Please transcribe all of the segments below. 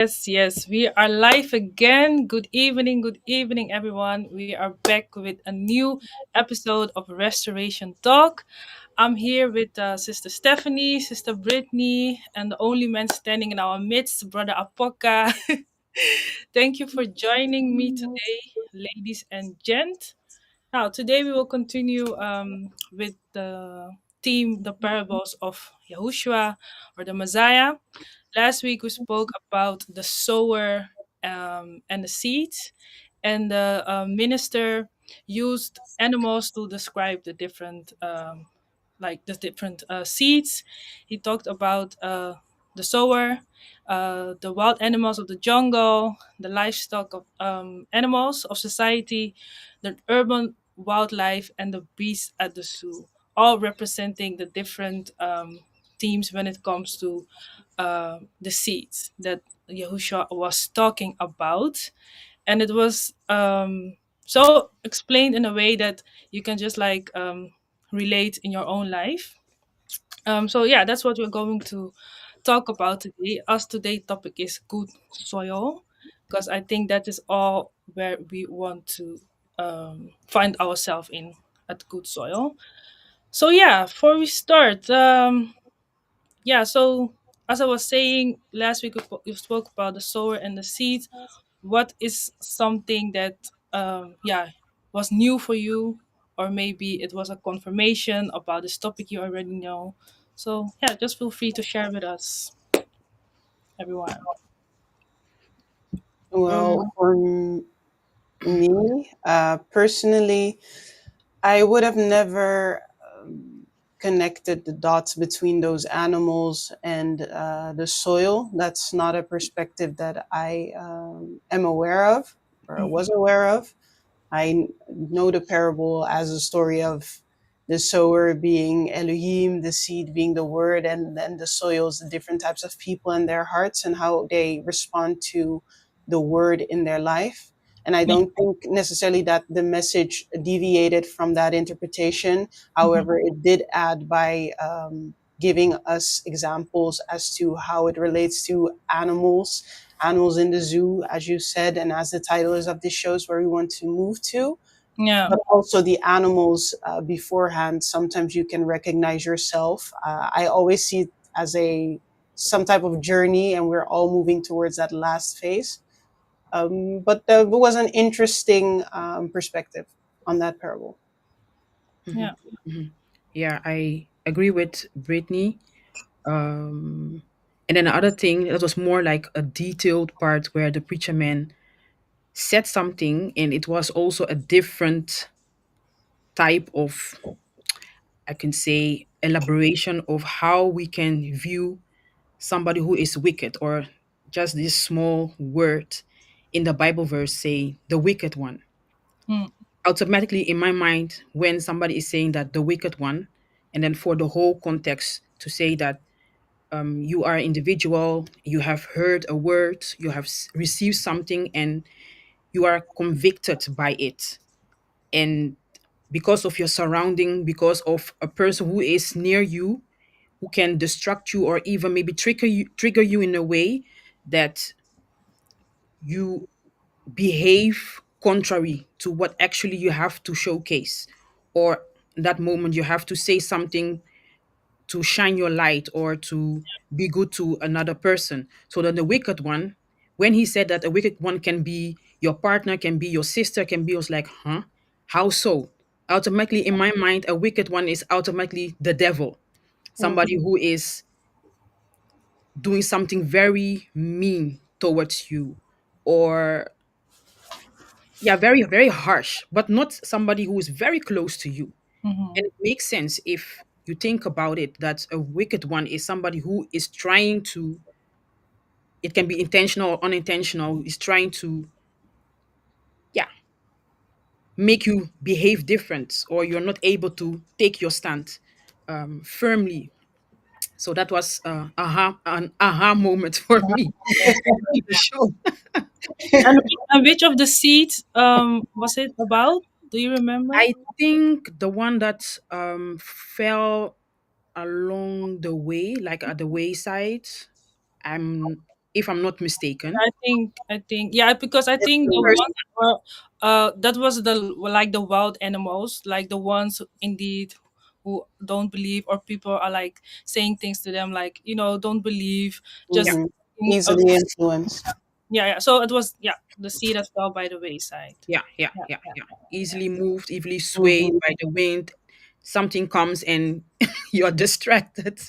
Yes, yes, we are live again. Good evening, everyone. We are back with a new episode of Restoration Talk. I'm here with Sister Stephanie, Sister Brittany, and the only man standing in our midst, Brother Apoka. Thank you for joining me today, ladies and gent. Now, today we will continue with the theme, the parables of Yahushua or the Messiah. Last week we spoke about the sower and the seeds, and the minister used animals to describe the different, seeds. He talked about the sower, the wild animals of the jungle, the livestock of animals of society, the urban wildlife, and the beasts at the zoo, all representing the different themes when it comes to the seeds that Yahushua was talking about. And it was so explained in a way that you can just relate in your own life. So yeah, that's what we're going to talk about today. Us today topic is good soil, because I think that is all where we want to find ourselves in, at good soil. So yeah, before we start, yeah, so as I was saying last week, we spoke about the sower and the seeds. What is something that was new for you, or maybe it was a confirmation about this topic you already know? So yeah, just feel free to share with us, everyone. Well, Um, for me, personally, I would have never connected the dots between those animals and the soil. That's not a perspective that I am aware of or Hmm. was aware of. I know the parable as a story of the sower being Elohim, the seed being the word, and then the soils, the different types of people and their hearts and how they respond to the word in their life. And I Yeah. don't think necessarily that the message deviated from that interpretation. Hmm. However, it did add by giving us examples as to how it relates to animals in the zoo, as you said, and as the title is of this shows where we want to move to, Yeah. but also the animals beforehand. Sometimes you can recognize yourself. I always see it as a some type of journey, and we're all moving towards that last phase. But it was an interesting perspective on that parable. Yeah. mhm, mhm. Yeah, I agree with Brittany. Um, and then the other thing that was more like a detailed part where the preacher man said something, and it was also a different type of, I can say, elaboration of how we can view somebody who is wicked, or just this small word in the Bible verse say the wicked one. Mm. Automatically in my mind, when somebody is saying that the wicked one, and then for the whole context to say that you are individual, you have heard a word, you have received something, and you are convicted by it, and because of your surrounding, because of a person who is near you, who can distract you or even maybe trigger you in a way that you behave contrary to what actually you have to showcase, or that moment you have to say something to shine your light or to be good to another person. So that the wicked one, when he said that a wicked one can be your partner, can be your sister, can be, I was like, huh? How so? Automatically in my mind, a wicked one is automatically the devil, Mm. somebody who is doing something very mean towards you, or yeah, very, very harsh, but not somebody who is very close to you. Hmm. And it makes sense if you think about it, that a wicked one is somebody who is trying to, it can be intentional or unintentional, is trying to, yeah, make you behave different, or you're not able to take your stand firmly. So that was an aha moment for me watching the show. And which of the seeds was it about? Do you remember? I think the one that fell along the way, like at the wayside. I'm if I'm not mistaken. I think yeah, because I It's think the the First, ones were that was the like the wild animals, like the ones indeed who don't believe, or people are like saying things to them like, don't believe, yeah, just mhm. Easily influenced. yeah, yeah. So it was, yeah, the seed that fell by the wayside. yeah, yeah, Yeah, yeah, yeah, yeah. yeah, Easily moved, easily swayed Mhm, by the wind. Something comes and you're distracted.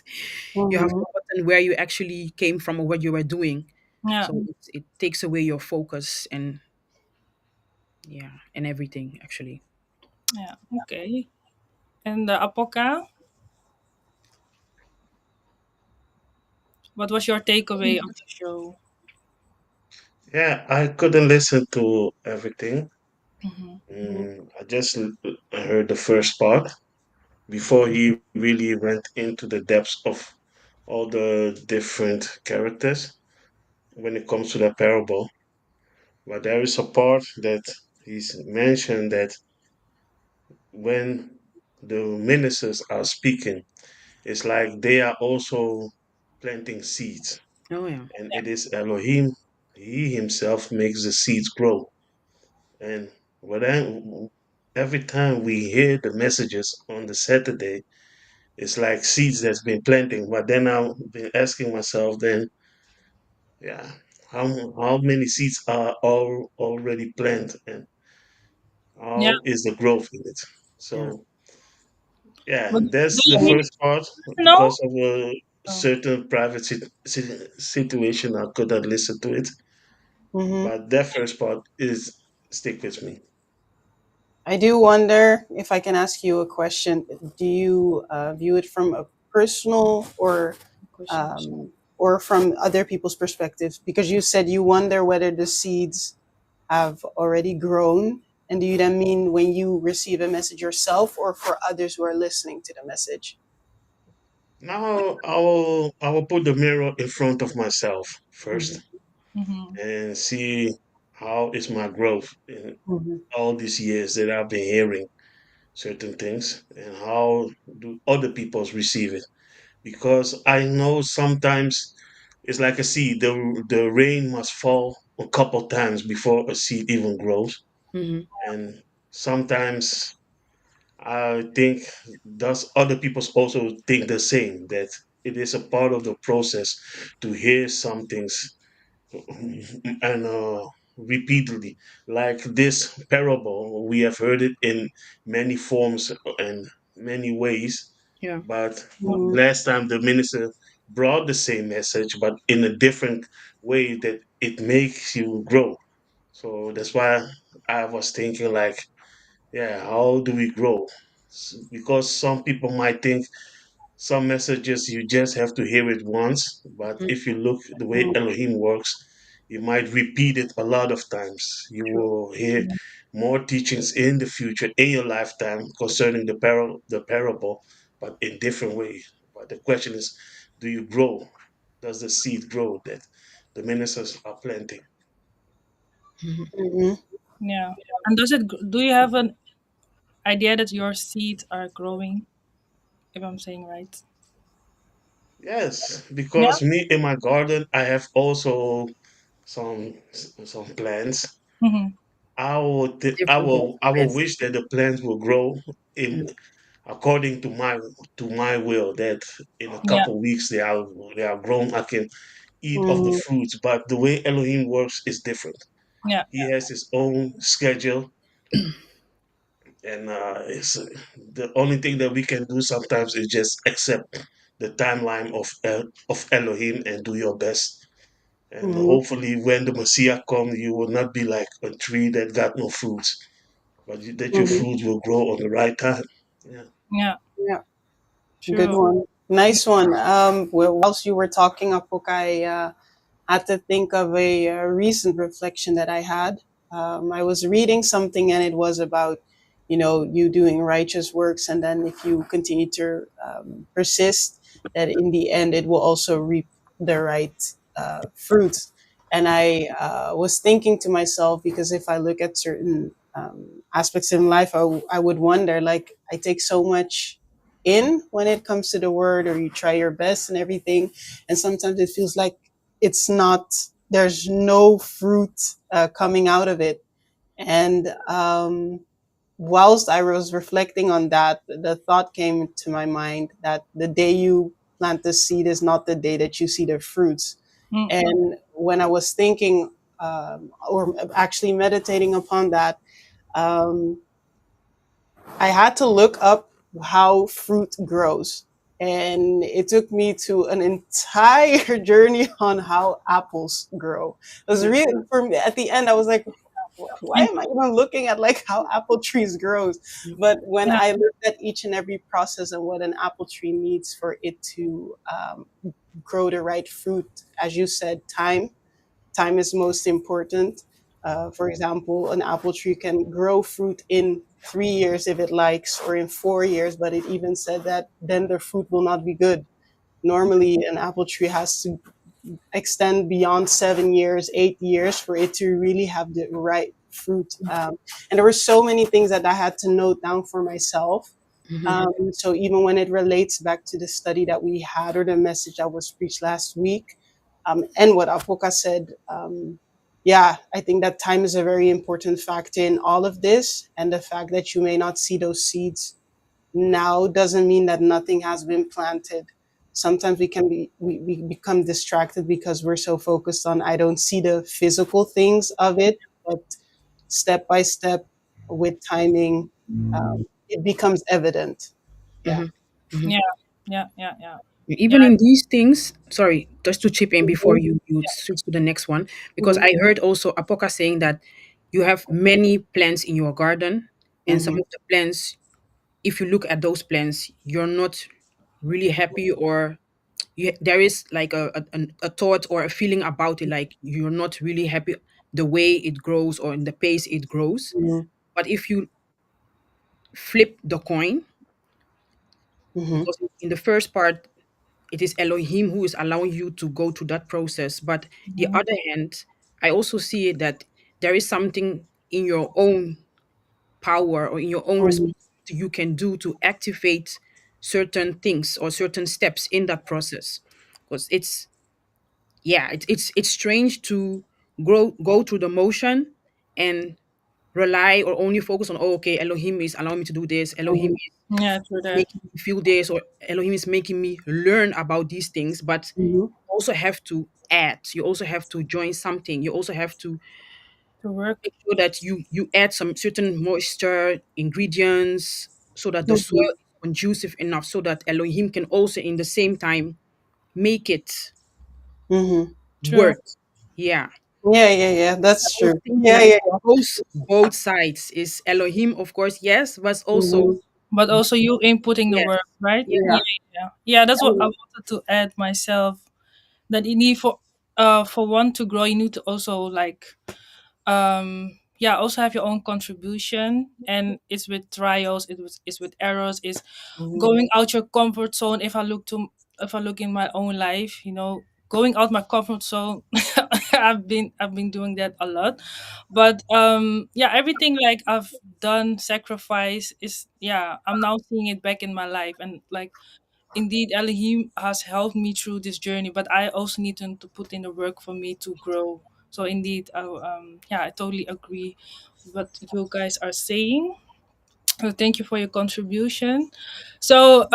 You have mhm. forgotten where you actually came from or what you were doing. yeah, So it takes away your focus and yeah, and everything actually. yeah. Okay. And the Apoka, what was your takeaway of the show? Yeah, I couldn't listen to everything. Mm-hmm. I just heard the first part before he really went into the depths of all the different characters when it comes to the parable. But there is a part that he's mentioned that when the ministers are speaking, it's like they are also planting seeds. Oh yeah. And it is Elohim, he himself makes the seeds grow. And when every time we hear the messages on the Saturday, it's like seeds that's been planting. But then I've been asking myself, then, yeah, how many seeds are already planted, and Yeah. how is the growth in it? Yeah. So yeah, But do that's the you need first part. to know? Because of a Oh, certain private situation, I couldn't listen to it. Mhm. But that first part is stick with me. I do wonder if I can ask you a question. Do you view it from a personal questions. um, or from other people's perspectives? Because you said you wonder whether the seeds have already grown. And do you then mean when you receive a message yourself or for others who are listening to the message? Now I will put the mirror in front of myself Mhm, first Mm-hmm. and see how is my growth in mhm, all these years that I've been hearing certain things, and how do other people's receive it. Because I know sometimes it's like a seed. The rain must fall a couple times before a seed even grows. Hmm. And sometimes I think does other people also think the same, that it is a part of the process to hear some things and repeatedly, like this parable. We have heard it in many forms and many ways, Yeah. but mhm, last time the minister brought the same message, but in a different way that it makes you grow. So that's why I was thinking like, yeah, how do we grow? Because some people might think some messages you just have to hear it once, but Mm. if you look the way mhm, Elohim works, you might repeat it a lot of times. You True. will hear more teachings in the future in your lifetime concerning the parable, but in different ways. But the question is, do you grow? Does the seed grow that the ministers are planting? Mhm. mhm. Yeah. And do you have an idea that your seeds are growing, if I'm saying right? Yes, Yeah. because me in my garden, I have also some plants. Mm-hmm. Different I will plans. wish that the plants will grow Mm. in according to my will. That in a Yeah. couple weeks they are grown. I can eat of the Mhm, fruits. But the way Elohim works is different. Yeah. He has his own schedule, and it's, the only thing that we can do sometimes is just accept the timeline of Elohim and do your best. And mhm, hopefully, when the Messiah comes, you will not be like a tree that got no fruits, but that your mhm. fruits will grow on the right time. Yeah. Yeah. Yeah, good True. one. Nice one. Well, whilst you were talking, Apokai, had to think of a recent reflection that I had. I was reading something and it was about, you doing righteous works, and then if you continue to persist, that in the end it will also reap the right fruit. And I was thinking to myself, because if I look at certain aspects in life, I would wonder, like, I take so much in when it comes to the word, or you try your best and everything, and sometimes it feels like it's not, there's no fruit coming out of it. And whilst I was reflecting on that, the thought came to my mind that the day you plant the seed is not the day that you see the fruits. Mm-mm. And when I was thinking, or actually meditating upon that, um, I had to look up how fruit grows. And it took me to an entire journey on how apples grow. It was really, for me, at the end, I was like, why And am I even looking at like how apple trees grows? But when yeah, I looked at each and every process and what an apple tree needs for it to grow the right fruit, as you said, time is most important. For example, an apple tree can grow fruit in 3 years if it likes, or in 4 years, but it even said that then the fruit will not be good. Normally, an apple tree has to extend beyond 7 years, 8 years for it to really have the right fruit. And there were so many things that I had to note down for myself. So even when it relates back to the study that we had or the message that was preached last week, and what Apoka said, yeah, I think that time is a very important factor in all of this. And the fact that you may not see those seeds now doesn't mean that nothing has been planted. Sometimes we become distracted because we're so focused on, I don't see the physical things of it, but step by step, with timing, it becomes evident. Yeah. Mhm. yeah, yeah, yeah, yeah, yeah. Even in these things, sorry, just to chip in before Mhm, you switch to the next one, because mhm, I heard also Apoka saying that you have many plants in your garden, and some mhm, of the plants, if you look at those plants, you're not really happy, or there is like a thought or a feeling about it, like you're not really happy the way it grows or in the pace it grows. mhm, But if you flip the coin, mhm, because in the first part it is Elohim who is allowing you to go through that process. But the Mhm. other hand, I also see it that there is something in your own power or in your own mhm, responsibility you can do to activate certain things or certain steps in that process. Because it's, yeah, it's strange to go through the motion and rely or only focus on, oh, okay, Elohim is allowing me to do this, Elohim mhm, is Yeah, true that. making me feel this, or Elohim is making me learn about these things. But mhm, you also have to add, you also have to join something, you also have to To work. make sure that you add some certain moisture ingredients so that the mhm, soil is conducive enough so that Elohim can also in the same time make it mhm. True. work. Yeah. Yeah, yeah, yeah. I That's was true. thinking Yeah, that yeah, it goes both sides. Is Elohim, of course, yes, but yeah. also Mhm. But also you inputting the yes, work, right? yeah. Yeah, Yeah. yeah, yeah. That's what I And wanted to add myself. That you need for one to grow, you need to also like yeah, also have your own contribution, and it's with trials, it's with errors, it's mhm, going out your comfort zone. If I look in my own life, going out my comfort zone, I've been doing that a lot. But yeah, everything like I've done sacrifice is, yeah, I'm now seeing it back in my life, and like indeed Elohim has helped me through this journey, but I also need to put in the work for me to grow. So indeed, yeah, I totally agree with what you guys are saying. So thank you for your contribution. So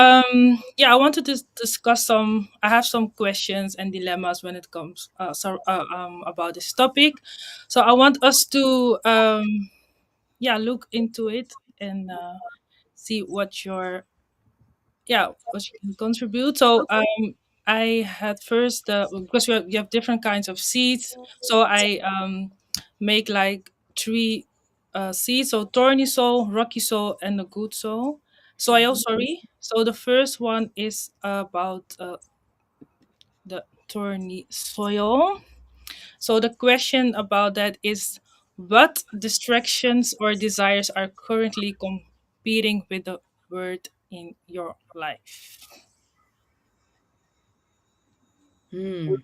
yeah, I wanted to discuss some. I have some questions and dilemmas when it comes about this topic. So I want us to yeah, look into it and see what your, yeah, what you can contribute. So I had first because you have different kinds of seeds. So I make like three seeds. So thorny soil, rocky soil, and a good soil. Soil, sorry. So the first one is about the thorny soil. So the question about that is, what distractions or desires are currently competing with the word in your life? Hmm,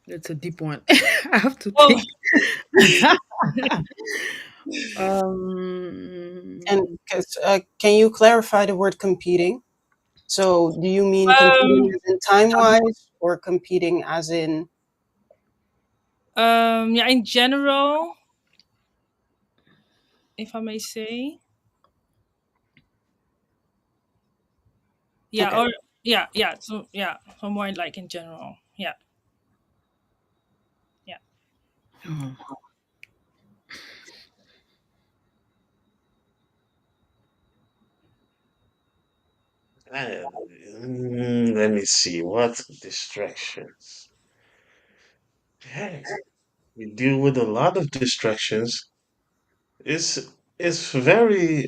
that's a deep one. I have to Oh, think. um can you clarify the word competing? So do you mean competing Um, as in time wise or competing as in yeah, in general, if I may say, yeah, okay. or so more like in general, yeah, yeah. Oh. Let me see what distractions. Yeah, we deal with a lot of distractions. It's it's very.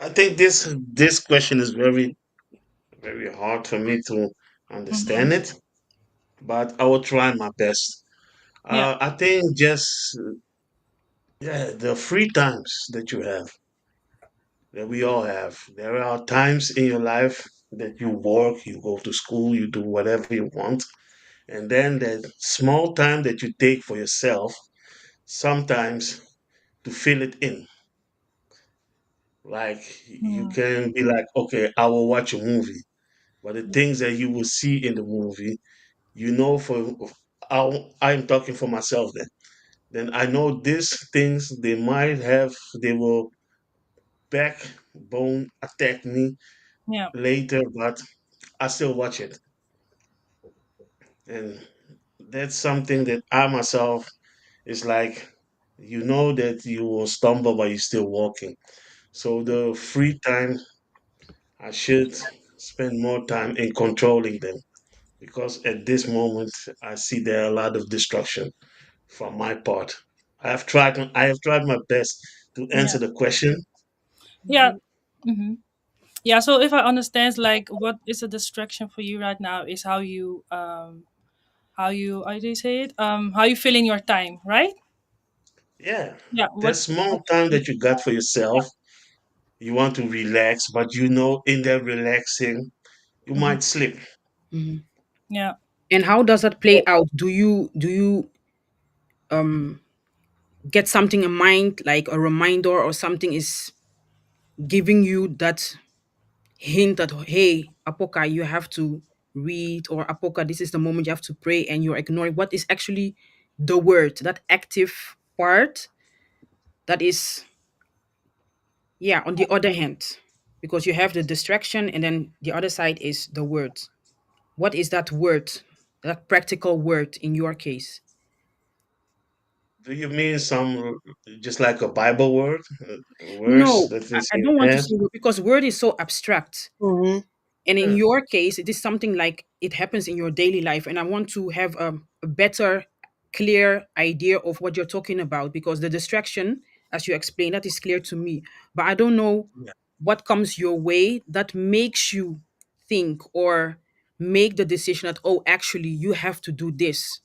I think this question is very hard for me to Hmm. understand it, but I will try my best. Yeah, I think just yeah, the free times that you have, that we all have. There are times in your life that you work, you go to school, you do whatever you want, and then that small time that you take for yourself, sometimes to fill it in. Like you mm, can be like, okay, I will watch a movie, but the things that you will see in the movie, you know, I'm talking for myself then I know these things they will backbone attack me yeah, later, but I still watch it. And that's something that I myself is like, you know that you will stumble, but you're still walking. So the free time, I should spend more time in controlling them because at this moment, I see there are a lot of destruction from my part. I have tried my best to yeah, answer the question. yeah. Hmm. Yeah, so if I understand, like, what is a distraction for you right now is how do you say it, how you fill in your time, right? Yeah, Yeah, that small time that you got for yeah. yourself, you want to relax, but you know, in that relaxing, you Hmm. might slip. Mhm. Yeah, And how does that play out? Do you um get something in mind, like a reminder or something is giving you that hint that, hey, Apoka, you have to read, or Apoka, this is the moment you have to pray, and you're ignoring what is actually the word, that active part that is, yeah, on the other hand, because you have the distraction and then the other side is the word. What is that word, that practical word in your case? Do you mean some just like a Bible word, words No, that I is I in don't want to hand? say word because word is so abstract. Mhm. And in Yeah, your case, it is something like it happens in your daily life. And I want to have a better, clear idea of what you're talking about because the distraction, as you explained, that is clear to me. But I don't know yeah, what comes your way that makes you think or make the decision that, oh, actually, you have to do this.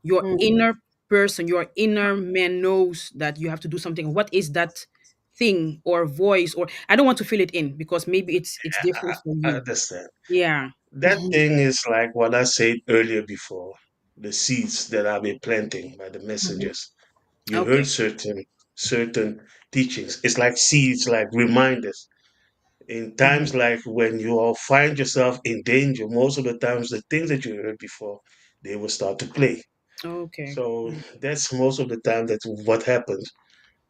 Your Mhm. inner person, your inner man knows that you have to do something. What is that thing or voice? Or I don't want to fill it in because maybe it's different for I you. understand. Yeah. That Mhm. thing is like what I said earlier before, the seeds that I've been planting by the Mhm. messengers. You heard Okay. certain teachings. It's like seeds, like reminders. In Mhm. times like when you all find yourself in danger, most of the times the things that you heard before, they will start to play. Okay. So that's most of the time that's what happens.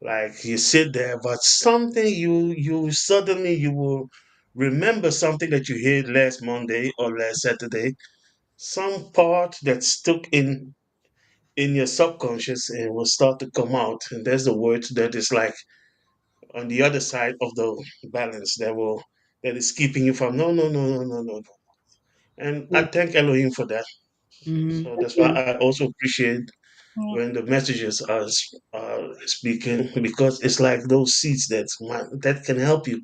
Like you sit there, but something you suddenly you will remember something that you heard last Monday or last Saturday, some part that stuck in your subconscious and will start to come out. And there's the word that is like on the other side of the balance that is keeping you from no. And I Mhm. thank Elohim for that. Mm-hmm. So that's why Mhm. I also appreciate yeah. when the messages are speaking because it's like those seeds that can help you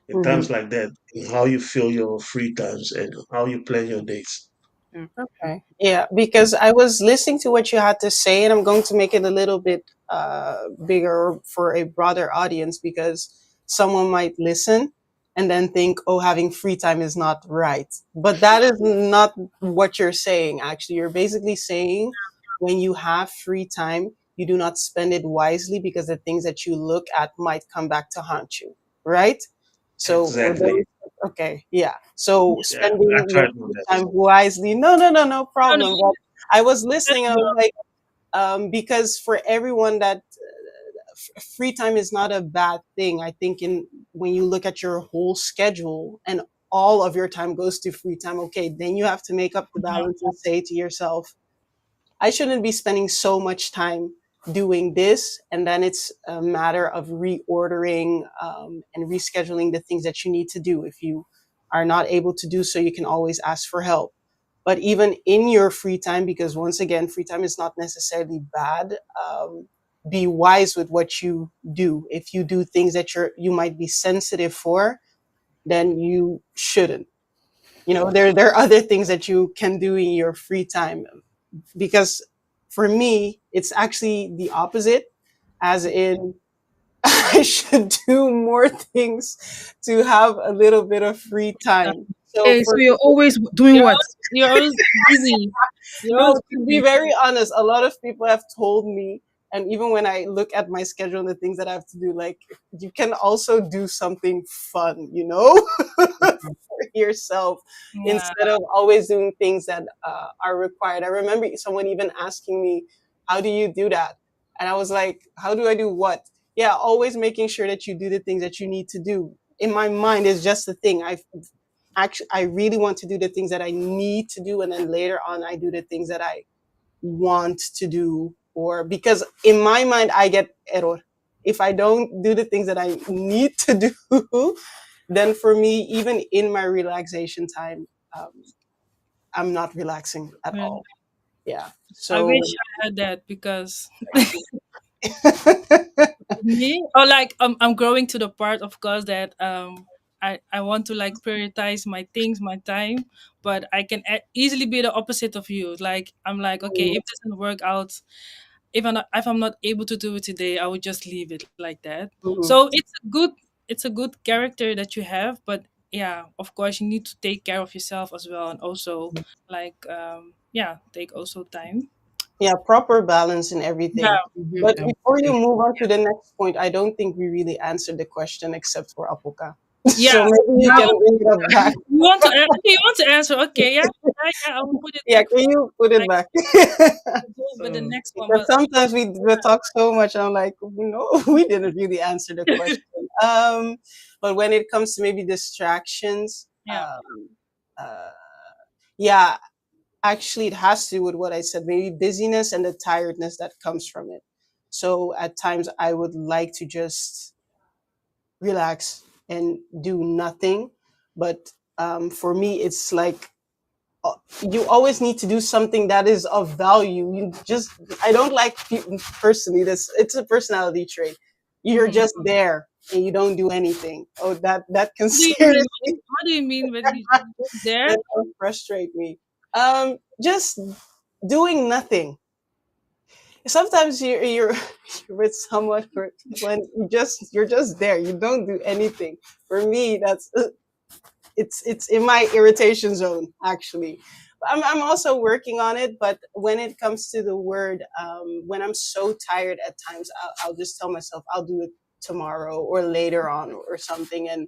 in Mhm. times like that, in how you fill your free times and how you plan your days. Yeah. Okay. Yeah, because I was listening to what you had to say, and I'm going to make it a little bit bigger for a broader audience because someone might listen and then think, oh, having free time is not right. But that is not what you're saying, actually. You're basically saying when you have free time, you do not spend it wisely because the things that you look at might come back to haunt you, right? So for those Exactly. Okay, yeah. So Yeah, I spending try your to do free that. time wisely. No, no, no, no No, no, problem. But I was that's listening and I was your like, because for everyone that free time is not a bad thing. I think in when you look at your whole schedule and all of your time goes to free time, okay, then you have to make up the yeah, balance and say to yourself, I shouldn't be spending so much time doing this. And then it's a matter of reordering and rescheduling the things that you need to do. If you are not able to do so, you can always ask for help. But even in your free time, because once again, free time is not necessarily bad. Be wise with what you do. If you do things that you might be sensitive for, then you shouldn't. There are other things that you can do in your free time, because for me it's actually the opposite, as in I should do more things to have a little bit of free time. So Hey, so for you're always doing what? you're always busy. You're No, always to be busy. very honest, a lot of people have told me, and even when I look at my schedule and the things that I have to do, like, you can also do something fun, for yourself, Yeah, instead of always doing things that are required. I remember someone even asking me, how do you do that? And I was like, how do I do what? Yeah, always making sure that you do the things that you need to do. In my mind is just the thing. I really want to do the things that I need to do, and then later on I do the things that I want to do, or because in my mind I get error if I don't do the things that I need to do. Then for me, even in my relaxation time, um, I'm not relaxing at really. all. Yeah, I so wish I had that because me or like I'm growing to the part, of course, that I want to like prioritize my things, my time, but I can easily be the opposite of you. Like I'm like, okay, if it doesn't work out, if I'm not able to do it today, I would just leave it like that. mhm. So it's a good character that you have, but yeah, of course you need to take care of yourself as well, and also like yeah, take also time. Yeah, proper balance in everything. Yeah, Mhm, But before you okay. move on to the next point, I don't think we really answered the question except for Apuka. yeah. So maybe you Now, can bring it up back. You want to okay, you want to answer? Okay, yeah, yeah, yeah. I will put it Yeah, back can for you put it like back? but the so next one. Because But sometimes we talk so much, I'm like, no, we didn't really answer the question. But when it comes to maybe distractions, yeah, uh, yeah, actually, it has to do with what I said, maybe busyness and the tiredness that comes from it. So at times, I would like to just relax and do nothing. But for me, it's like uh, you always need to do something that is of value. I don't like people personally. This It's a personality trait. You're mm-hmm. just there and you don't do anything. Oh, that can What do you scare mean? me. What do you mean when you just there? That can frustrate me. Just doing nothing. Sometimes you're with someone when you're just there. You don't do anything. For me, it's in my irritation zone actually. I'm also working on it, but when it comes to the word, when I'm so tired at times, I'll just tell myself I'll do it tomorrow or later on or something. And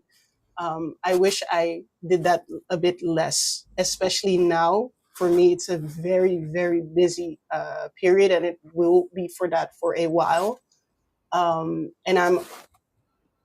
I wish I did that a bit less, especially now. For me, it's a very, very busy period, and it will be for that for a while. And I'm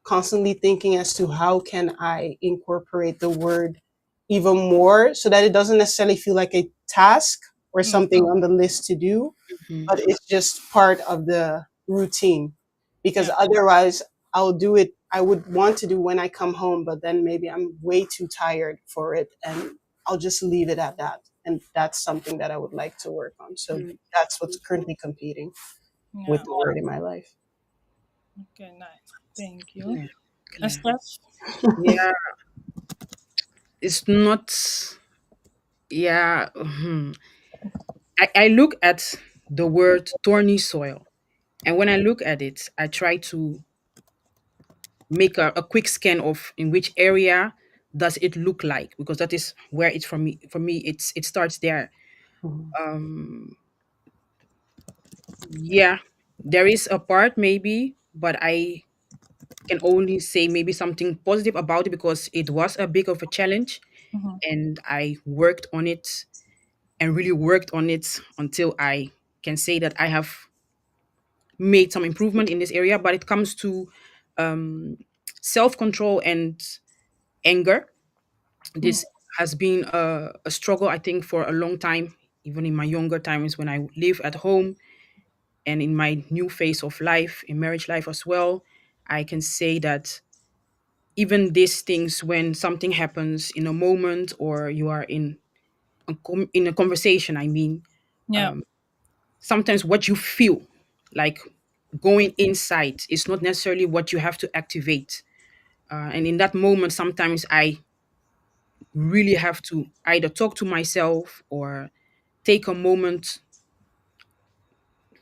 constantly thinking as to how can I incorporate the word even more so that it doesn't necessarily feel like a task or Mm, something on the list to do, mhm, but it's just part of the routine. Because yeah, otherwise, I'll do it. I would want to do when I come home, but then maybe I'm way too tired for it, and I'll just leave it at that. And that's something that I would like to work on. So mhm. that's what's currently competing with yeah. the word in my life. Okay, nice. Thank you. Clear, And clear. Steph? Yeah, it's not. Yeah, I look at the word thorny soil, and when I look at it, I try to make a quick scan of in which area does it look like, because that is where it's from me. For me, it starts there. Mhm. Um, yeah, there is a part maybe, but I can only say maybe something positive about it because it was a big of a challenge, Mhm. and I worked on it and really worked on it until I can say that I have made some improvement in this area. But it comes to um, self control and anger. Mm. This has been a struggle, I think, for a long time, even in my younger times when I live at home and in my new phase of life, in marriage life as well. I can say that even these things, when something happens in a moment or you are in in a conversation, I mean, Yeah. sometimes what you feel like going inside is not necessarily what you have to activate. And in that moment, sometimes I really have to either talk to myself or take a moment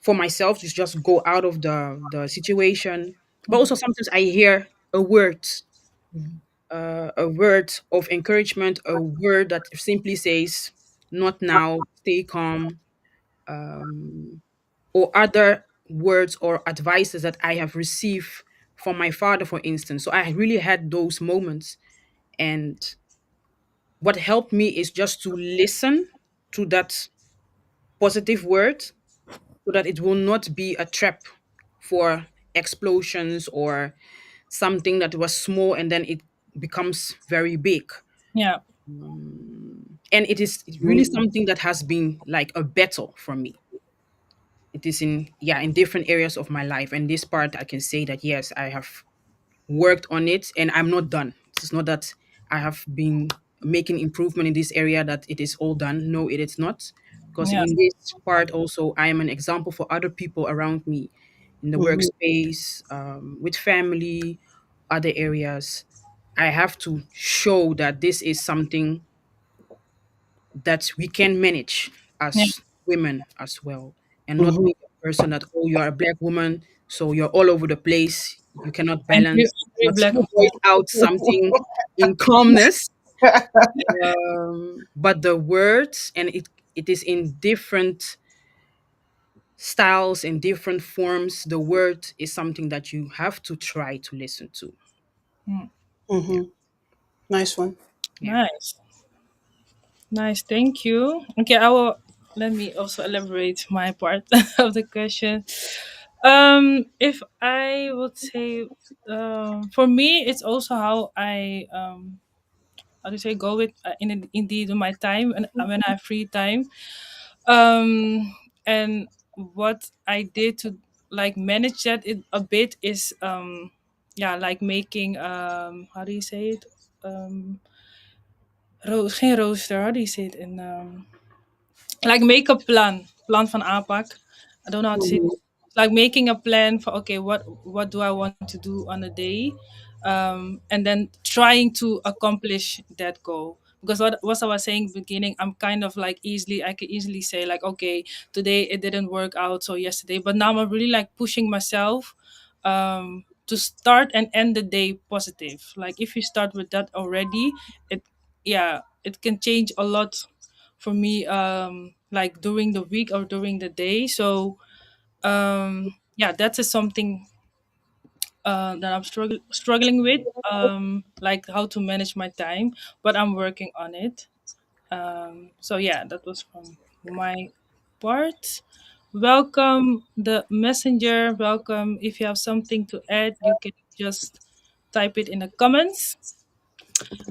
for myself to just go out of the situation. But also Mhm. sometimes I hear a word of encouragement, a word that simply says, "Not now, stay calm," or other words or advices that I have received from my father, for instance. So I really had those moments, and what helped me is just to listen to that positive word so that it will not be a trap for explosions or something that was small and then it becomes very big. Yeah. And it is really something that has been like a battle for me. It is in, yeah, in different areas of my life, and this part I can say that yes, I have worked on it and I'm not done. It's not that I have been making improvement in this area that it is all done. No, it is not. Because Yeah. in this part also, I am an example for other people around me in the Mhm. workspace, with family, other areas. I have to show that this is something that we can manage Yeah. as women as well, and not Mhm. be a person that, oh, you are a black woman, so you're all over the place, you cannot Angry, balance, angry not black voice woman. out something in calmness. But the words, and it is in different styles and different forms. The word is something that you have to try to listen to. Mm. Yeah, Mhm. Nice one. yeah. Nice. Nice. Thank you. Okay, I will let me also elaborate my part of the question. If I would say, for me, it's also how I how to say go with indeed my time and when I have free time. And what I did to like manage that a bit is yeah, like making how do you say it, geen rooster, how do you say it in like make a plan van aanpak. I don't know how to say it. Mhm. Like making a plan for, okay, what do I want to do on a day, and then trying to accomplish that goal. Because what I was saying beginning, I'm kind of like easily, I could easily say like, okay, today it didn't work out, so yesterday, but now I'm really like pushing myself to start and end the day positive. Like if you start with that already, it, yeah, it can change a lot for me, like during the week or during the day. So yeah, that is something that I'm struggling with, like how to manage my time, but I'm working on it. So yeah, that was from my part. Welcome the messenger, welcome. If you have something to add, you can just type it in the comments.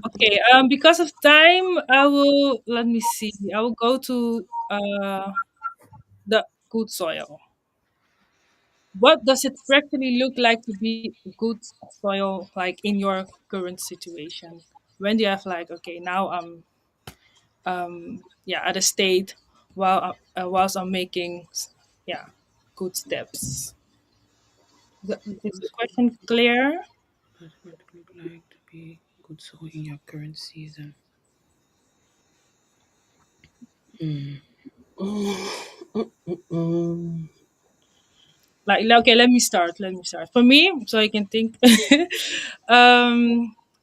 Okay, because of time, I will, let me see, I will go to the good soil. What does it practically look like to be a good soil, like in your current situation? When do you have like, okay, now I'm yeah, at a state whilst I'm making yeah, good steps. Is the question clear? What would it look like to be good soul in your current season? Mm. Like, okay, let me start. Let me start. For me, so I can think.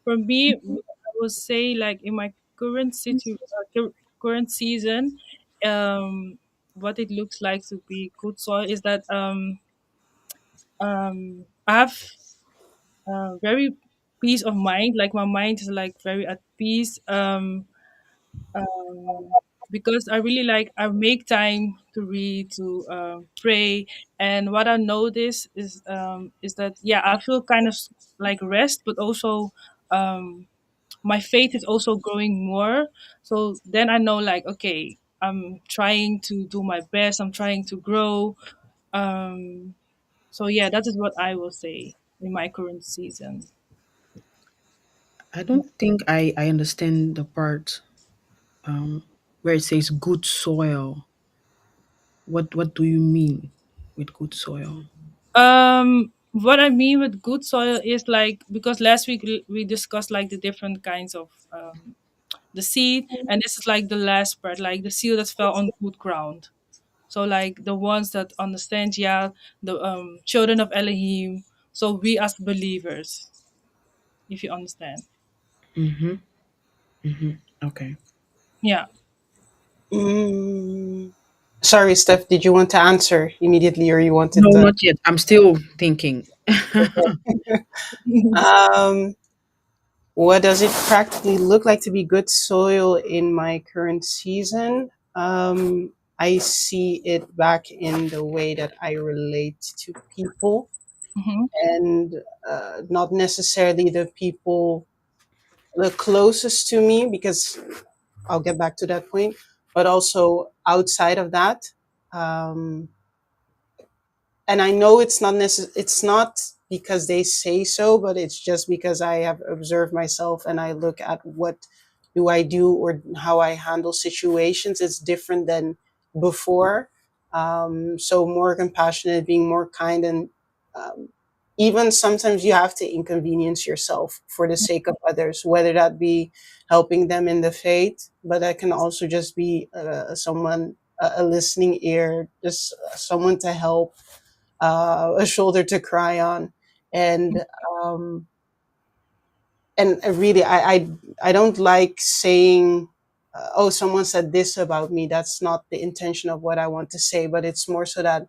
For me, I would say like in my current season, what it looks like to be good soil is that I have very peace of mind. Like my mind is like very at peace. Because I really like I make time to read, to pray, and what I notice is that yeah, I feel kind of like rest, but also um, my faith is also growing more. So then I know like okay, I'm trying to do my best. I'm trying to grow. Um, so yeah, that is what I will say in my current season. I don't think I understand the part where it says good soil. What do you mean with good soil? What I mean with good soil is like because last week we discussed like the different kinds of the seed, and this is like the last part, like the seed that fell on good ground. So like the ones that understand, yeah, the children of Elohim. So we as believers, if you understand, Mm-hmm. Mm-hmm. Okay. yeah. Mm. Sorry, Steph, did you want to answer immediately or you wanted No, to? not yet. I'm still thinking. Um, what does it practically look like to be good soil in my current season? I see it back in the way that I relate to people Hmm. and not necessarily the people the closest to me, because I'll get back to that point, but also outside of that. Um, and I know it's not because they say so, but it's just because I have observed myself and I look at what do I do or how I handle situations. It's different than before. So more compassionate, being more kind, and um, even sometimes you have to inconvenience yourself for the sake of others, whether that be helping them in the faith, but that can also just be someone, a listening ear, just someone to help, a shoulder to cry on, and um, really, I don't like saying, "Oh, someone said this about me." That's not the intention of what I want to say, but it's more so that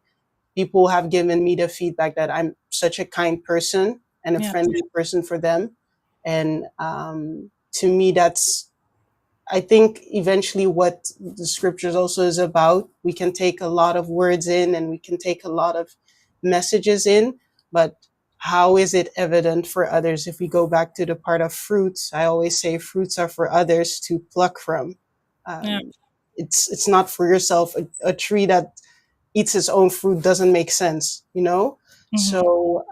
people have given me the feedback that I'm such a kind person and a Yeah, friendly person for them, and to me, that's I think eventually what the scriptures also is about. We can take a lot of words in and we can take a lot of messages in, but how is it evident for others? If we go back to the part of fruits, I always say fruits are for others to pluck from. yeah. Um, it's not for yourself. A tree that eats its own fruit doesn't make sense, you know. Hmm. So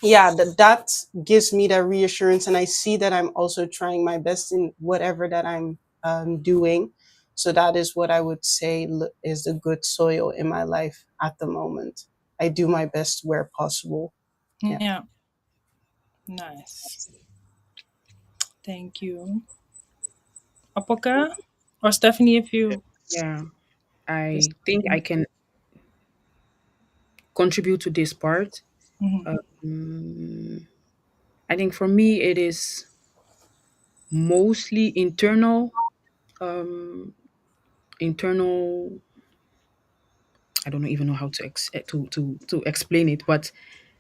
yeah, that gives me that reassurance, and I see that I'm also trying my best in whatever that I'm doing. So that is what I would say is the good soil in my life at the moment. I do my best where possible. Yeah. Yeah, nice. Thank you, Apoka or Stephanie, if you. Yeah. I Just, think I can contribute to this part. mhm. I think for me it is mostly internal. Internal. I don't even know how to to explain it, but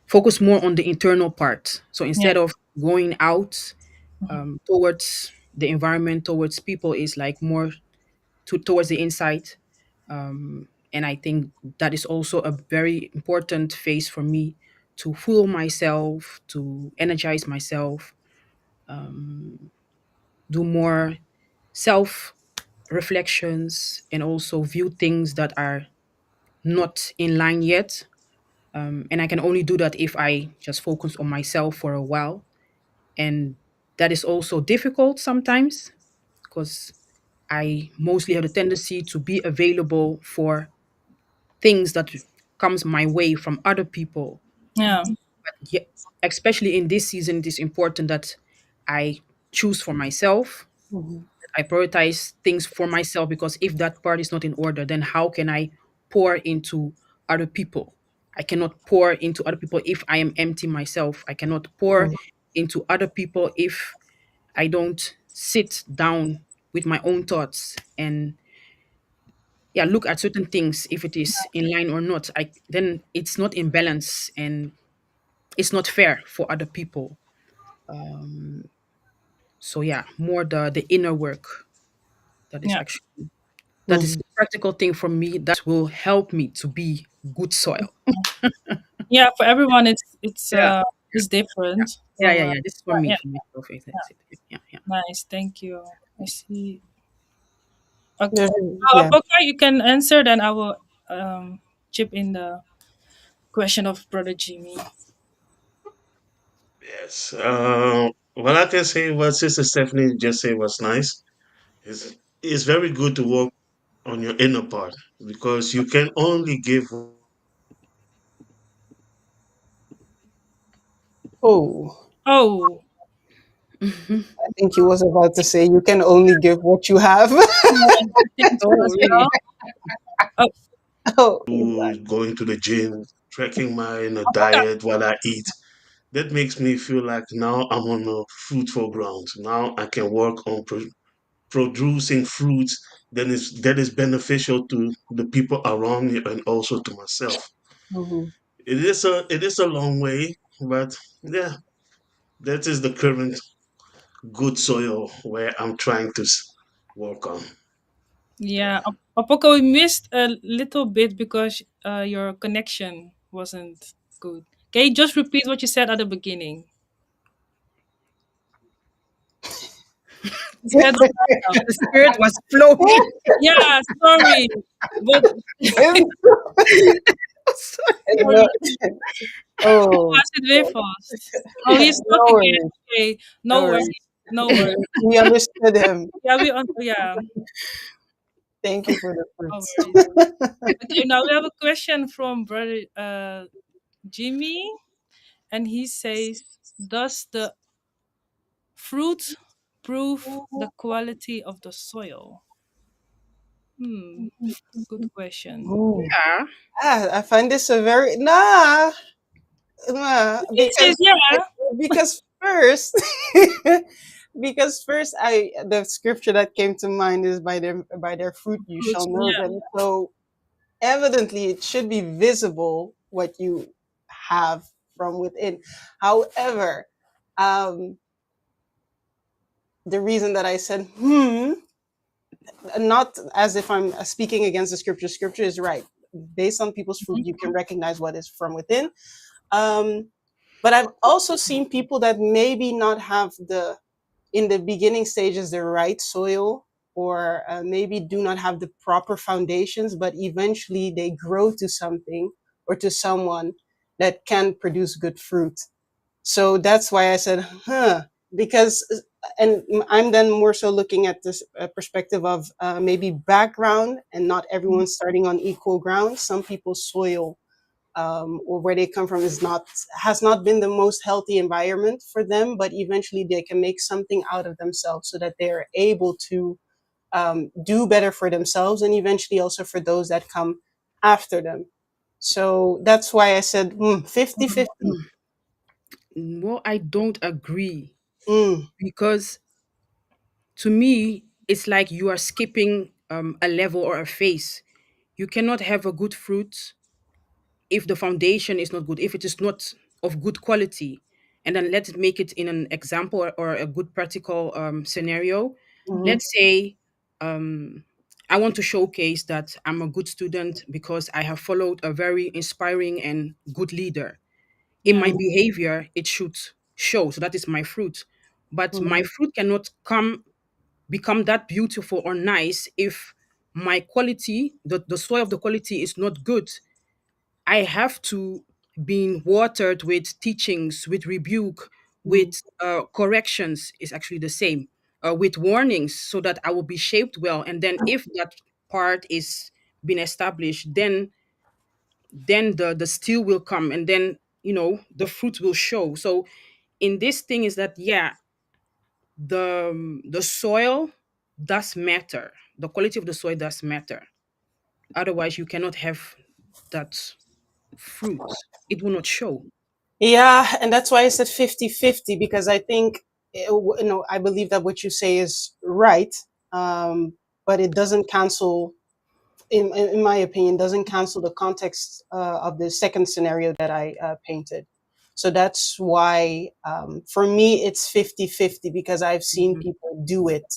focus more on the internal part. So Yeah. instead of going out Mhm. towards the environment, towards people, is like more towards the inside. And I think that is also a very important phase for me to fuel myself, to energize myself, do more self reflections, and also view things that are not in line yet. And I can only do that if I just focus on myself for a while. And that is also difficult sometimes because I mostly have the tendency to be available for things that comes my way from other people. Yeah. Yeah, especially in this season, it is important that I choose for myself. Mhm. I prioritize things for myself because if that part is not in order, then how can I pour into other people? I cannot pour into other people if I am empty myself. I cannot pour Mhm. into other people if I don't sit down with my own thoughts and yeah, look at certain things if it is in line or not. I then it's not in balance, and it's not fair for other people. Um, so yeah, more the inner work that is Yeah. actually, that is Mhm. the practical thing for me that will help me to be good soil. Yeah, for everyone Yeah, it's yeah, different. yeah, So yeah, yeah. This is yeah, for me, perfect. yeah, That's it. Yeah, yeah. nice. Thank you. I see. Okay. There's, yeah. Apoka, you can answer, then I will chip in the question of Brother Jimmy. Yes. What I can say, what Sister Stephanie just said was nice. It's very good to work on your inner part because you can only give. Oh, Oh, I think he was about to say you can only give what you have. yeah, I think so Oh, as really? well. Oh, Oh, Going to the gym, tracking my Apoka. diet, what I eat. That makes me feel like now I'm on a fruitful ground. Now I can work on producing fruits that is beneficial to the people around me and also to myself. mhm. It is a long way, but yeah, that is the current good soil where I'm trying to work on. Yeah, Apoka, we missed a little bit because your connection wasn't good. Can you just repeat what you said at the beginning? You said, The spirit was flowing. yeah, sorry, but sorry, Oh, was it way fast? Oh, he's stuck no again. worries, Okay, no no worries, worries. no worries. We understood him. Yeah, yeah, Thank you for the no fruits. worries. Okay, now we have a question from Brother Jimmy, and he says, "Does the fruit prove the quality of the soil?" Hmm, good question. Ooh. Yeah. I find this a very nah, He says, "Yeah." because first because first I the scripture that came to mind is by their fruit you shall Fruits, know yeah, them. So evidently it should be visible what you have from within. However, um the reason that I said not as if I'm speaking against the scripture. Scripture is right. Based on people's fruit, you can recognize what is from within. Um, but I've also seen people that maybe not have the in the beginning stages the right soil, or maybe do not have the proper foundations, but eventually they grow to something or to someone that can produce good fruit. So that's why I said, because, and I'm then more so looking at this perspective of maybe background, and not everyone starting on equal ground. Some people's soil, or where they come from, has not been the most healthy environment for them, but eventually they can make something out of themselves so that they are able to do better for themselves, and eventually also for those that come after them. So that's why I said 50-50. Well, I don't agree Mm, because to me, it's like you are skipping a level or a phase. You cannot have a good fruit if the foundation is not good, if it is not of good quality. And then let's make it in an example, or a good practical scenario. mhm, Let's say I want to showcase that I'm a good student because I have followed a very inspiring and good leader. In yeah, my behavior, it should show. So that is my fruit. But my mhm, fruit cannot become that beautiful or nice if my quality, the soil of the quality is not good. I have to be watered with teachings, with rebuke, with mhm, corrections is actually the same, with warnings, so that I will be shaped well. And then if that part is been established, then the steel will come, and then the fruit will show. So in this thing is that, yeah, the soil does matter. The quality of the soil does matter. Otherwise, you cannot have that fruit. It will not show. Yeah, and that's why I said 50-50, because I think, I believe that what you say is right, but it doesn't cancel, in my opinion, doesn't cancel the context of the second scenario that I painted. So that's why, for me, it's 50-50, because I've seen Mhm. people do it,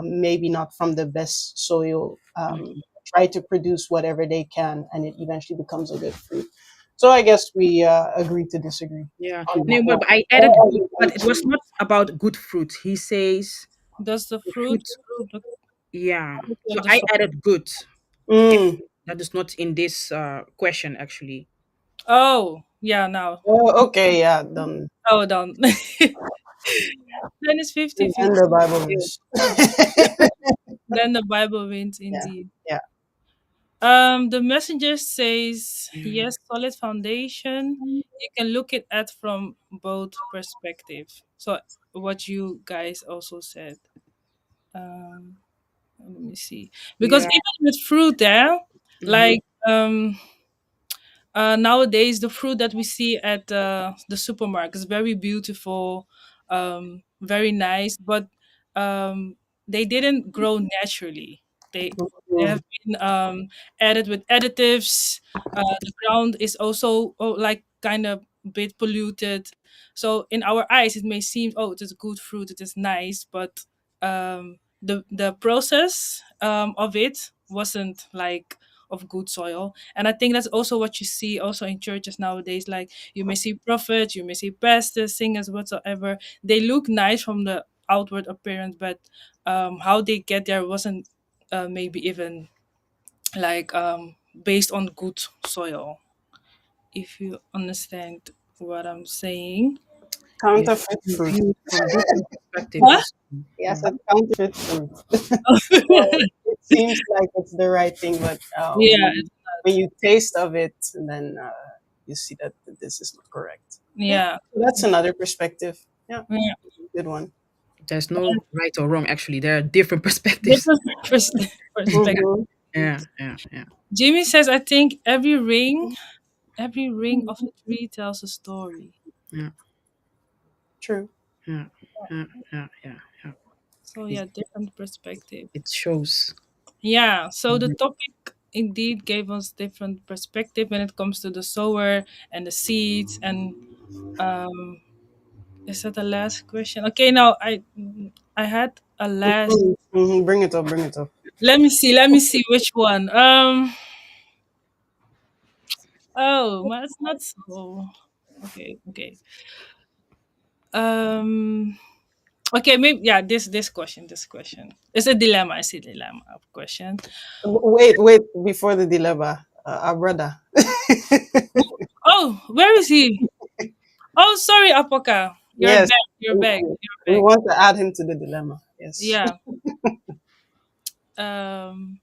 maybe not from the best soil, Mhm. try to produce whatever they can, and it eventually becomes a good fruit. So I guess we agree to disagree Yeah. on No, that one. but I added good, but it was not about good fruit. He says Does the the fruit fruit. of the Yeah. quality So of the I soil? added good. Mm. That is not in this question actually. Oh, yeah, now. Oh, okay, yeah, done. Oh, done. Then it's And 50-50. the Bible Still. verse. Then the Bible wins Yeah, indeed. yeah. The messenger says, yes, solid foundation. You can look it at from both perspective. So what you guys also said. Um, let me see. Because Yeah. even with fruit there, Mhm. like nowadays the fruit that we see at the supermarket is very beautiful, very nice, but they didn't grow naturally. They Mhm. have been added with additives. The ground is also like kind of bit polluted. So in our eyes it may seem, oh, it is good fruit, it is nice, but the process of it wasn't like of good soil. And I think that's also what you see also in churches nowadays. Like you may see prophets, you may see pastors, singers, whatsoever. They look nice from the outward appearance, but how they get there wasn't maybe even like based on good soil. If you understand what I'm saying. Yeah. Counterfeit You fruit. view it from different Huh? perspectives. Yes, Mm. a counterfeit fruit. So it seems like it's the right thing, but Yeah, it's when not. you taste of it, then you see that this is not correct. Yeah, Yeah. so that's another perspective. Yeah, Yeah. good one. There's no right or wrong actually. There are different perspectives. Different perspective. Hmm. Yeah, yeah, yeah, Jimmy says, I think every ring of a tree tells a story. yeah, True. yeah, yeah, yeah, yeah, yeah. So It, yeah, different perspective. it shows. Yeah, so the Mhm. topic indeed gave us different perspective when it comes to the sower and the seeds. And um is that the last question? Okay, now I had a last. Hmm. Bring it up. Bring it up. Let me see which one. Oh, it's not so. Okay. Um okay, maybe yeah, this question. It's a dilemma, it's a dilemma question. Wait, wait. Before the dilemma, our brother. Oh, where is he? Oh, sorry, Apoka. You're Yes, back. You're we, back. we You're we back. want to add him to the dilemma. Yes. Yeah. Um.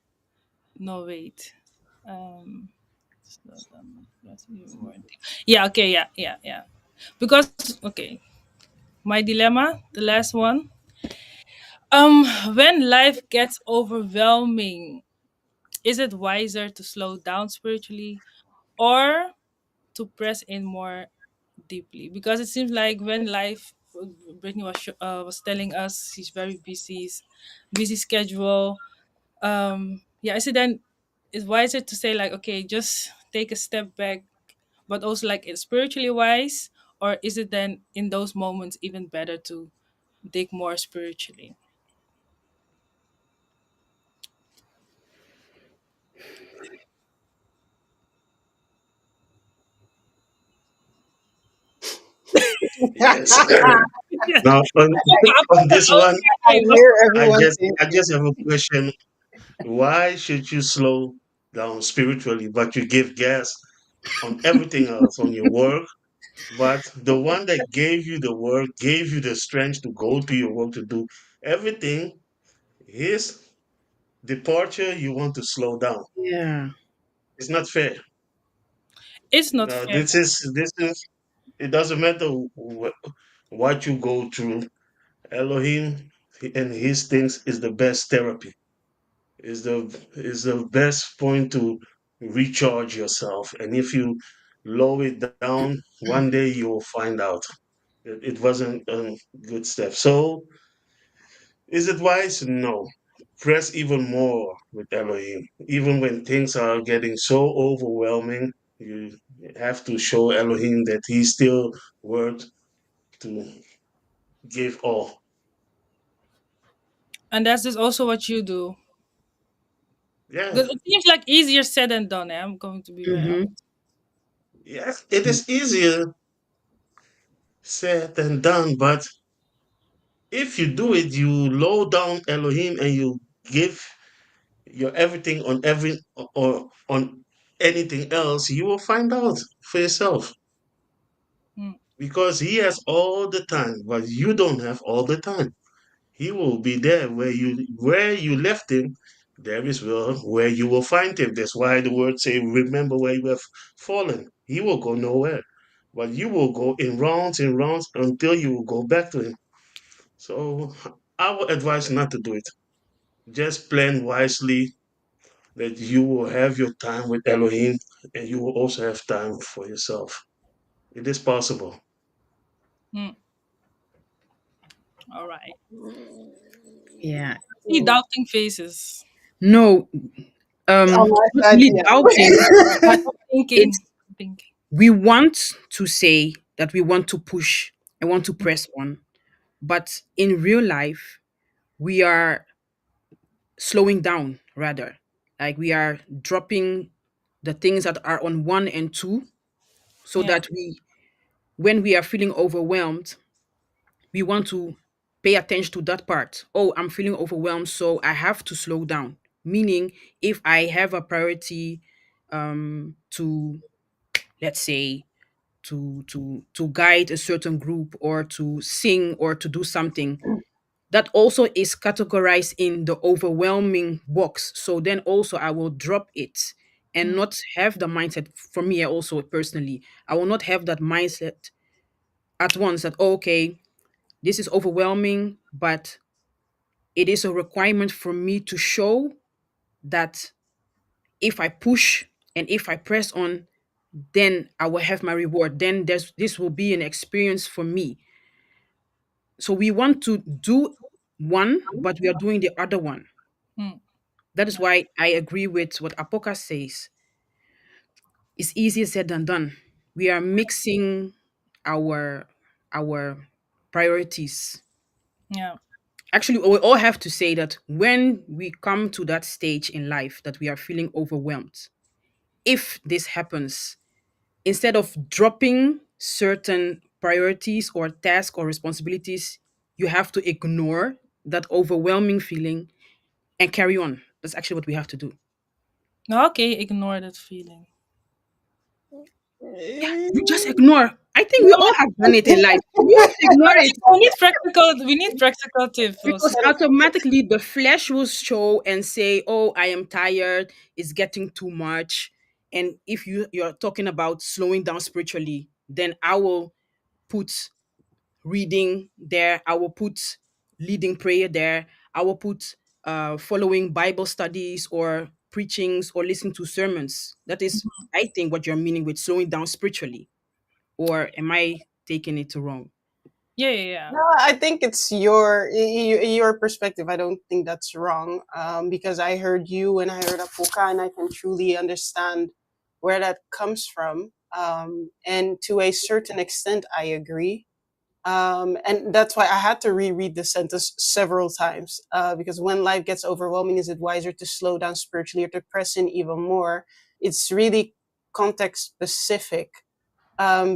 No, wait. Um. Slow down, press your word. Yeah. Okay. Yeah. Because okay, my dilemma, the last one. When life gets overwhelming, is it wiser to slow down spiritually or to press in more deeply? Because it seems like when life, Brittany was telling us she's very busy, busy schedule. Yeah, I said then it's wiser to say like, okay, just take a step back, but also like it's spiritually wise, or is it then in those moments even better to dig more spiritually? Yes. Yeah. Now on this one, I Okay, hear I everyone just saying I just have a question. Why should you slow down spiritually, but you give gas on everything else, on your work? But the one that gave you the work, gave you the strength to go to your work to do everything, his departure, you want to slow down. Yeah. It's not fair. it's not Now, fair. this is. It doesn't matter what you go through. Elohim and his things is the best therapy. Is the best point to recharge yourself. And if you lower it down, one day you'll find out it wasn't a good step. So, is it wise? No. Press even more with Elohim, even when things are getting so overwhelming. You have to show Elohim that he's still worth to give all. And that's just also what you do. Yeah, Because it seems like easier said than done. I'm going to be very Mm-hmm. honest. yes, it is easier said than done, but if you do it, you low down Elohim and you give your everything on every or on anything else, you will find out for yourself Mm, because he has all the time, but you don't have all the time. He will be there where you left him. There is where you will find him. That's why the word say, "Remember where you have fallen." He will go nowhere, but you will go in rounds and rounds until you will go back to him. So I would advise not to do it. Just plan wisely that you will have your time with Elohim and you will also have time for yourself. It is possible. mm. All right. Yeah. See doubting faces. No, On my not side, really doubting, yeah. but Thinking. it's Thinking. we want to say that we want to push and want to press on, but in real life, we are slowing down rather. Like we are dropping the things that are on one and two so Yeah. that when we are feeling overwhelmed, we want to pay attention to that part. Oh, I'm feeling overwhelmed, so I have to slow down. Meaning, if I have a priority to, let's say, to guide a certain group or to sing or to do something, that also is categorized in the overwhelming box. So then also I will drop it and Mm, not have the mindset. For me also personally, I will not have that mindset at once that, oh, okay, this is overwhelming, but it is a requirement for me to show that if I push and if I press on, then I will have my reward. Then this will be an experience for me. So we want to do one, but we are doing the other one. mm. That is Yeah. why I agree with what Apoka says. It's easier said than done. We are mixing our our priorities. Yeah. Actually, we all have to say that when we come to that stage in life that we are feeling overwhelmed, if this happens, instead of dropping certain priorities or tasks or responsibilities, you have to ignore that overwhelming feeling and carry on. That's actually what we have to do. No, okay, ignore that feeling. Yeah, you just ignore. I think we No, all have done it in life. We have to ignore it we need practical tips because also. automatically the flesh will show and say, "Oh, I am tired. It's getting too much." And if you're talking about slowing down spiritually, then I will put reading there. I will put leading prayer there. I will put following Bible studies or preachings or listening to sermons. That is, I think, what you're meaning with slowing down spiritually. Or am I taking it wrong? Yeah, yeah, yeah. No, I think it's your perspective. I don't think that's wrong, because I heard you and I heard Apoka, and I can truly understand where that comes from. And to a certain extent, I agree. And that's why I had to reread the sentence several times, because when life gets overwhelming, is it wiser to slow down spiritually or to press in even more? It's really context specific,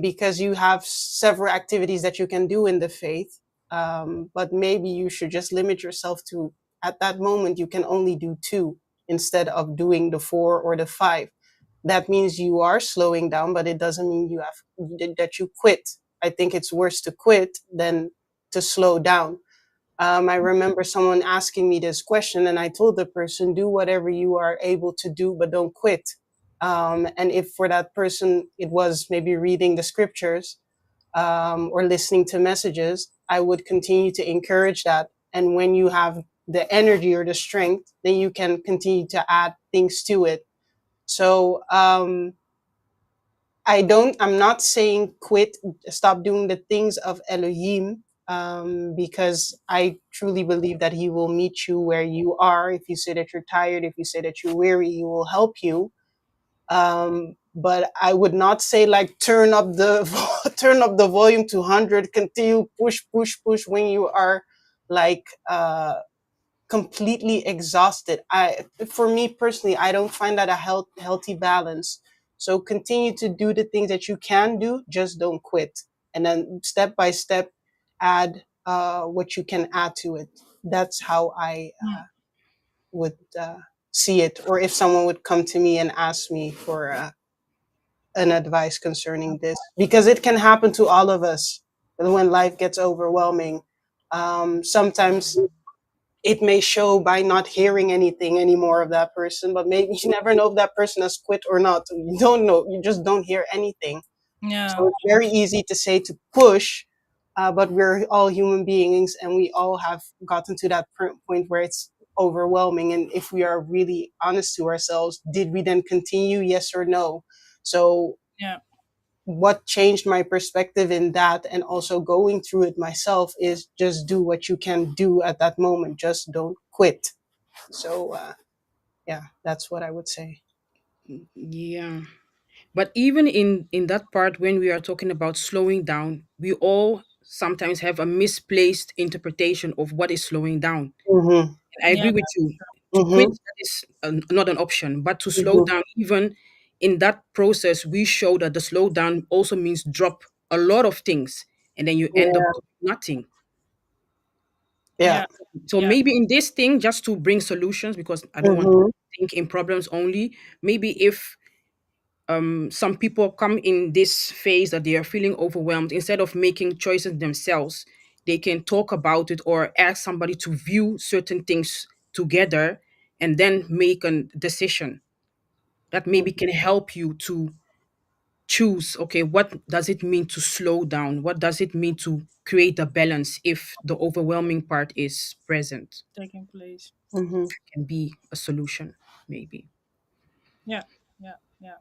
because you have several activities that you can do in the faith. But maybe you should just limit yourself to, at that moment, you can only do two instead of doing the four or the five. That means you are slowing down, but it doesn't mean that you quit. I think it's worse to quit than to slow down. I remember someone asking me this question, and I told the person, do whatever you are able to do, but don't quit. And if for that person it was maybe reading the scriptures, or listening to messages, I would continue to encourage that. And when you have the energy or the strength, then you can continue to add things to it. So I'm not saying quit, stop doing the things of Elohim, because I truly believe that he will meet you where you are. If you say that you're tired, if you say that you're weary, he will help you. but I would not say like turn up the turn up the volume to 100, continue push push push when you are like completely exhausted. I For me personally, I don't find that a healthy balance. So continue to do the things that you can do, just don't quit. And then step by step add what you can add to it. That's how I Mm. would see it. Or if someone would come to me and ask me for an advice concerning this, because it can happen to all of us when life gets overwhelming. Sometimes it may show by not hearing anything anymore of that person, but maybe you never know if that person has quit or not. You don't know. You just don't hear anything. Yeah. So it's very easy to say to push, but we're all human beings and we all have gotten to that point where it's overwhelming. And if we are really honest to ourselves, did we then continue? Yes or no? So Yeah. what changed my perspective in that and also going through it myself is just do what you can do at that moment. Just don't quit. So yeah, that's what I would say. Yeah. But even in that part, when we are talking about slowing down, we all sometimes have a misplaced interpretation of what is slowing down. Mm-hmm. I Yeah. agree with you. To quit, Mm-hmm. that is not an option. But to slow Mm-hmm. down, even in that process, we show that the slow down also means drop a lot of things, and then you end up Yeah. doing nothing. Yeah. Yeah. So Yeah. maybe in this thing, just to bring solutions, because I don't want to Mm-hmm. think in problems only. Maybe if some people come in this phase that they are feeling overwhelmed, instead of making choices themselves, they can talk about it or ask somebody to view certain things together and then make a decision that maybe can help you to choose, okay, what does it mean to slow down, what does it mean to create a balance if the overwhelming part is present. Taking place. Mm-hmm. Can be a solution, maybe. Yeah. Yeah. Yeah.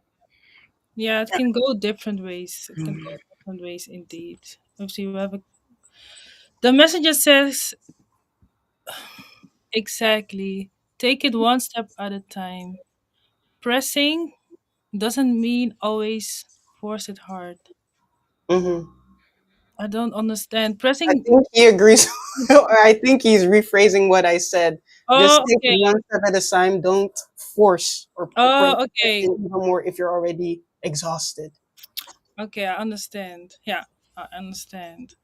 Yeah. It can go different ways. It can go different ways indeed. If you have a, the messenger says exactly. Take it one step at a time. Pressing doesn't mean always force it hard. Mm-hmm. I don't understand. I Pressing. think he agrees. Or I think he's rephrasing what I said. Just Oh, take it okay. one step at a time. Don't force or press Oh, okay. in even more if you're already exhausted. Okay, I understand. Yeah, I understand.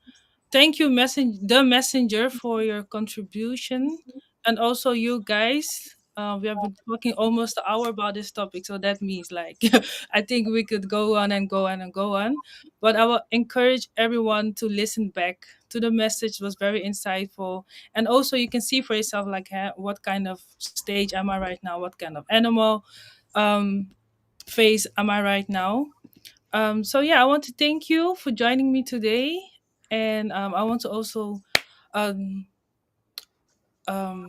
Thank you, the messenger, for your contribution, and also you guys. We have been talking almost an hour about this topic, so that means like I think we could go on and go on and go on. But I will encourage everyone to listen back to the message. It was very insightful, and also you can see for yourself like what kind of stage am I right now? What kind of animal um, phase am I right now? So yeah, I want to thank you for joining me today, and I want to also, um,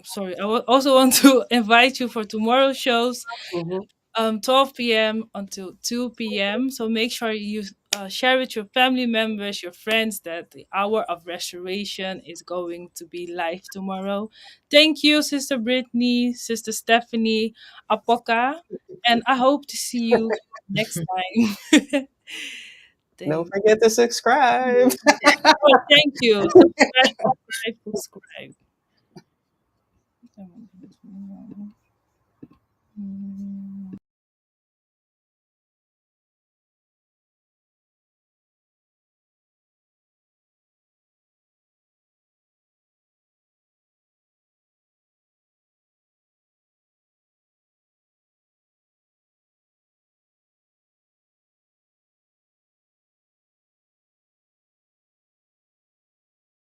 sorry, I also want to invite you for tomorrow's shows, Mm-hmm. 12 p.m. until 2 p.m. So make sure you share with your family members, your friends, that the hour of restoration is going to be live tomorrow. Thank you, Sister Brittany, Sister Stephanie, Apoka, and I hope to see you next time. Don't Thank forget to subscribe. Oh, thank you. Subscribe, subscribe, subscribe. Oh my goodness.